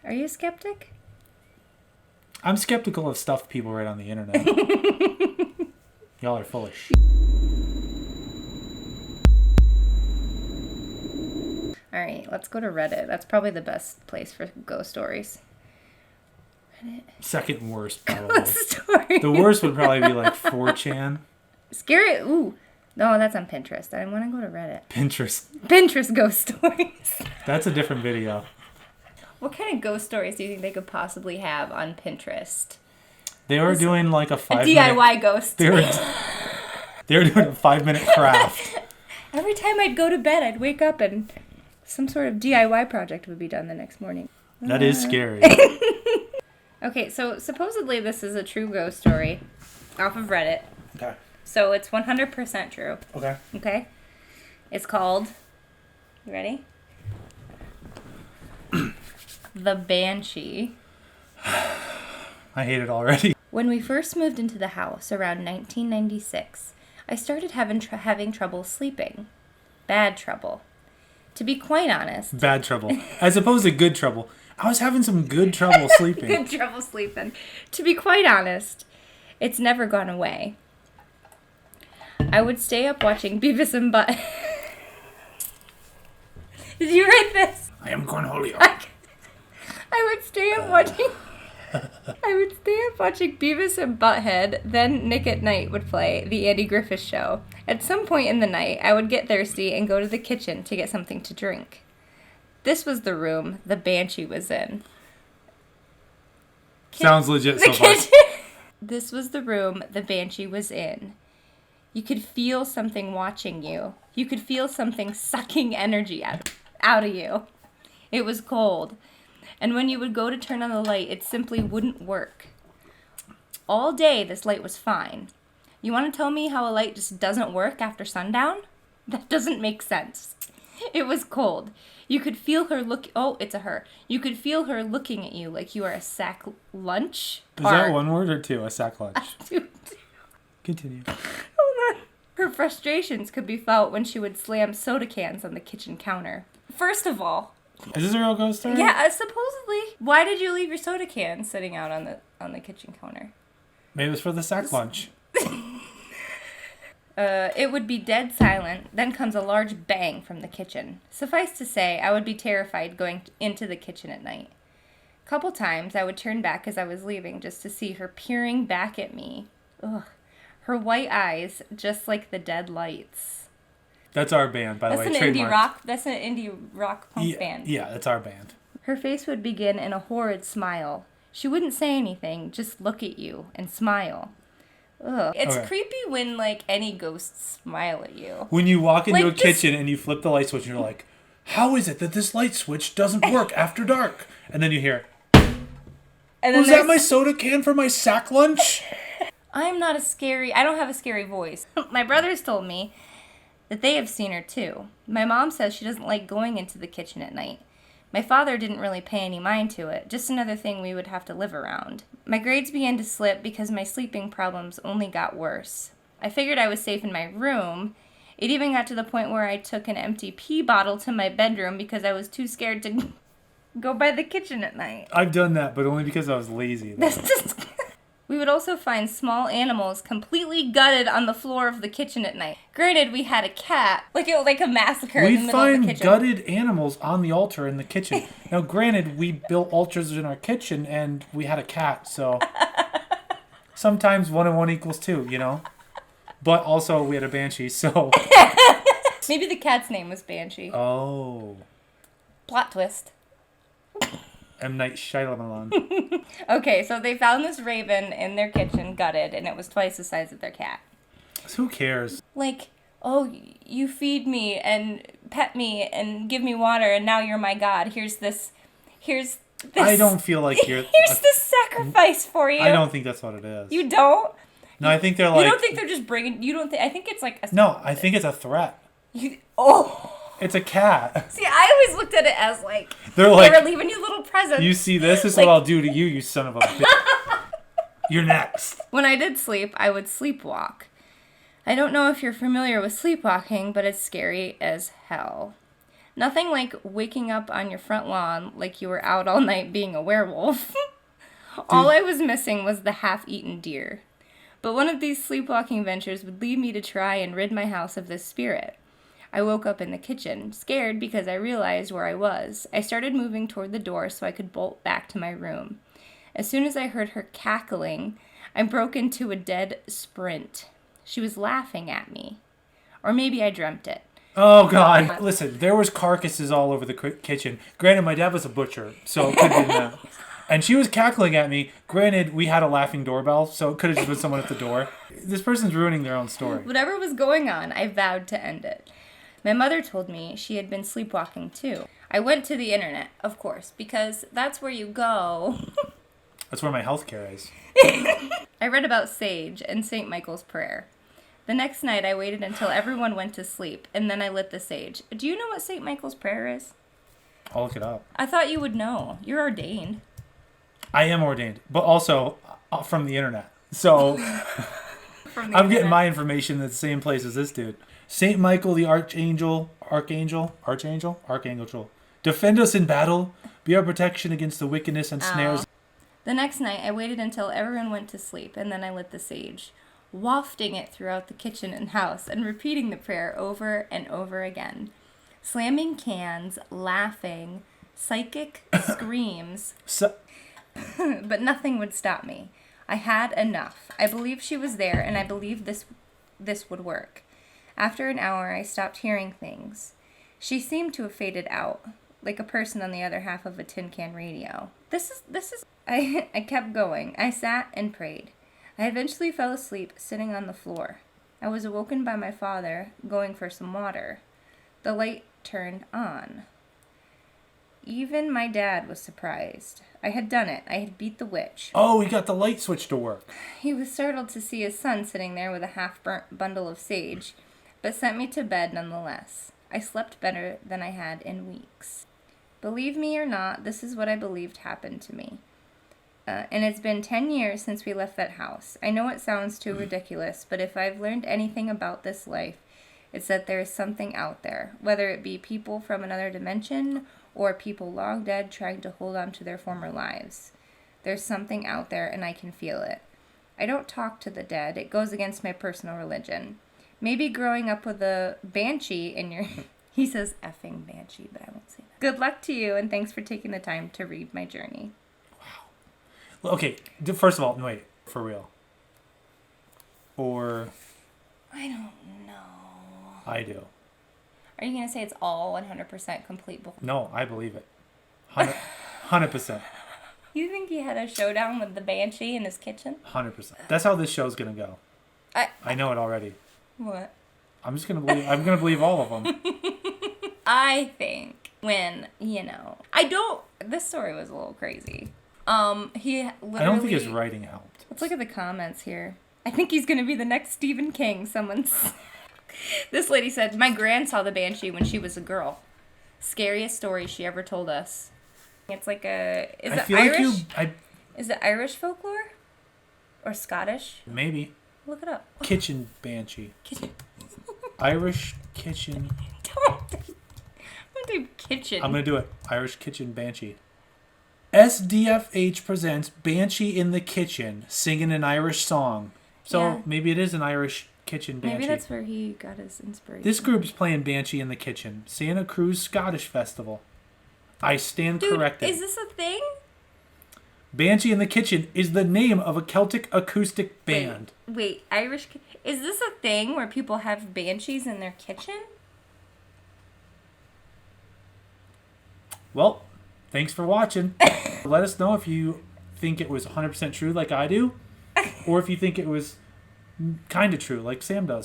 Are you a skeptic? I'm skeptical of stuff people write on the internet. Y'all are full of shit. Alright, let's go to Reddit. That's probably the best place for ghost stories. Reddit. Second worst, probably. Ghost story. The worst would probably be like 4chan. Scary. Ooh. No, that's on Pinterest. I want to go to Reddit. Pinterest Ghost stories. That's a different video. What kind of ghost stories do you think they could possibly have on Pinterest? They were doing like a 5 minute... DIY ghost. They were doing a 5-minute craft. Every time I'd go to bed, I'd wake up and some sort of DIY project would be done the next morning. That is scary. Okay, so supposedly this is a true ghost story off of Reddit. Okay. So it's 100% true. Okay. Okay? It's called... You ready? The Banshee. I hate it already. When we first moved into the house around 1996, I started having trouble sleeping. Bad trouble. To be quite honest... Bad trouble. As opposed to good trouble. I was having some good trouble sleeping. Good trouble sleeping. To be quite honest, it's never gone away. I would stay up watching Beavis and Butt... Did you write this? I am Cornholio. I would stay up watching Beavis and Butthead, then Nick at Night would play The Andy Griffith Show. At some point in the night, I would get thirsty and go to the kitchen to get something to drink. This was the room the Banshee was in. Sounds legit so far. This was the room the Banshee was in. You could feel something watching you. You could feel something sucking energy out of you. It was cold. And when you would go to turn on the light, it simply wouldn't work. All day, this light was fine. You want to tell me how a light just doesn't work after sundown? That doesn't make sense. It was cold. You could feel her look... Oh, it's a her. You could feel her looking at you like you are a sack lunch. Is that one word or two? A sack lunch? Continue. Hold on. Her frustrations could be felt when she would slam soda cans on the kitchen counter. First of all... Is this a real ghost story? Yeah, supposedly. Why did you leave your soda can sitting out on the kitchen counter? Maybe it was for the sack lunch. It would be dead silent, then comes a large bang from the kitchen. Suffice to say, I would be terrified going into the kitchen at night. A couple times, I would turn back as I was leaving just to see her peering back at me. Ugh. Her white eyes, just like the dead lights. That's our band, by the way. That's an indie rock punk band. Yeah, that's our band. Her face would begin in a horrid smile. She wouldn't say anything, just look at you and smile. Ugh. It's creepy when, like, any ghosts smile at you. When you walk into a kitchen and you flip the light switch and you're like, how is it that this light switch doesn't work after dark? And then you hear, was that my soda can for my sack lunch? I don't have a scary voice. My brothers told me that they have seen her too. My mom says she doesn't like going into the kitchen at night. My father didn't really pay any mind to it, just another thing we would have to live around. My grades began to slip because my sleeping problems only got worse. I figured I was safe in my room. It even got to the point where I took an empty pee bottle to my bedroom because I was too scared to go by the kitchen at night. I've done that, but only because I was lazy. We would also find small animals completely gutted on the floor of the kitchen at night. Granted, we had a cat, like a massacre in the middle of the kitchen. We find gutted animals on the altar in the kitchen. Now, granted, we built altars in our kitchen, and we had a cat, so sometimes 1 and 1 equals 2, you know? But also, we had a Banshee, so... Maybe the cat's name was Banshee. Oh. Plot twist. M. Night Shyamalan. Okay, so they found this raven in their kitchen, gutted, and it was twice the size of their cat. So who cares? Like, oh, you feed me and pet me and give me water, and now you're my god. Here's this. I don't feel like you're... Here's this sacrifice for you. I don't think that's what it is. You don't? No, I think they're like... You don't think they're just bringing... You don't think... I think it's like a... No, I think it's a threat. It's a cat. See, I always looked at it as like... They were leaving you little presents. You see, this is what I'll do to you, you son of a bitch. You're next. When I did sleep, I would sleepwalk. I don't know if you're familiar with sleepwalking, but it's scary as hell. Nothing like waking up on your front lawn like you were out all night being a werewolf. All I was missing was the half-eaten deer. But one of these sleepwalking ventures would lead me to try and rid my house of this spirit. I woke up in the kitchen, scared because I realized where I was. I started moving toward the door so I could bolt back to my room. As soon as I heard her cackling, I broke into a dead sprint. She was laughing at me. Or maybe I dreamt it. Oh, God. Listen, there was carcasses all over the kitchen. Granted, my dad was a butcher, so it could have been that. And she was cackling at me. Granted, we had a laughing doorbell, so it could have just been someone at the door. This person's ruining their own story. Whatever was going on, I vowed to end it. My mother told me she had been sleepwalking too. I went to the internet, of course, because that's where you go. That's where my healthcare is. I read about sage and St. Michael's prayer. The next night, I waited until everyone went to sleep, and then I lit the sage. Do you know what St. Michael's prayer is? I'll look it up. I thought you would know. You're ordained. I am ordained, but also from the internet. So I'm getting my information in the same place as this dude. St. Michael the Archangel, defend us in battle, be our protection against the wickedness and snares. The next night, I waited until everyone went to sleep, and then I lit the sage, wafting it throughout the kitchen and house, and repeating the prayer over and over again. Slamming cans, laughing, psychic screams, but nothing would stop me. I had enough. I believed she was there, and I believed this would work. After an hour, I stopped hearing things. She seemed to have faded out, like a person on the other half of a tin can radio. I kept going. I sat and prayed. I eventually fell asleep sitting on the floor. I was awoken by my father going for some water. The light turned on. Even my dad was surprised. I had done it. I had beat the witch. Oh, he got the light switch to work. He was startled to see his son sitting there with a half-burnt bundle of sage, but sent me to bed nonetheless. I slept better than I had in weeks. Believe me or not, this is what I believed happened to me. And it's been 10 years since we left that house. I know it sounds too ridiculous, but if I've learned anything about this life, it's that there is something out there, whether it be people from another dimension or people long dead trying to hold on to their former lives. There's something out there, and I can feel it. I don't talk to the dead. It goes against my personal religion. Maybe growing up with a banshee in your... He says effing banshee, but I won't say that. Good luck to you, and thanks for taking the time to read my journey. Okay, first of all, wait, for real. Or... I don't know. I do. Are you going to say it's all 100% complete? No, I believe it. 100%. You think he had a showdown with the banshee in his kitchen? 100%. That's how this show's going to go. I know it already. What? I'm going to believe all of them. I think when, this story was a little crazy. He literally... I don't think his writing helped. Let's look at the comments here. I think he's going to be the next Stephen King. This lady said, my gran saw the banshee when she was a girl. Scariest story she ever told us. It's like is it Irish folklore? Or Scottish? Maybe. Look it up. Kitchen banshee. Kitchen. Irish kitchen. Don't do kitchen. I'm going to do it. Irish kitchen banshee. SDFH presents Banshee in the Kitchen, singing an Irish song. So maybe it is an Irish kitchen banshee. Maybe that's where he got his inspiration. This group's playing Banshee in the Kitchen, Santa Cruz Scottish Festival. I stand corrected. Is this a thing? Banshee in the Kitchen is the name of a Celtic acoustic band. Wait, Irish... Is this a thing where people have banshees in their kitchen? Well, thanks for watching. Let us know if you think it was 100% true like I do, or if you think it was kind of true like Sam does.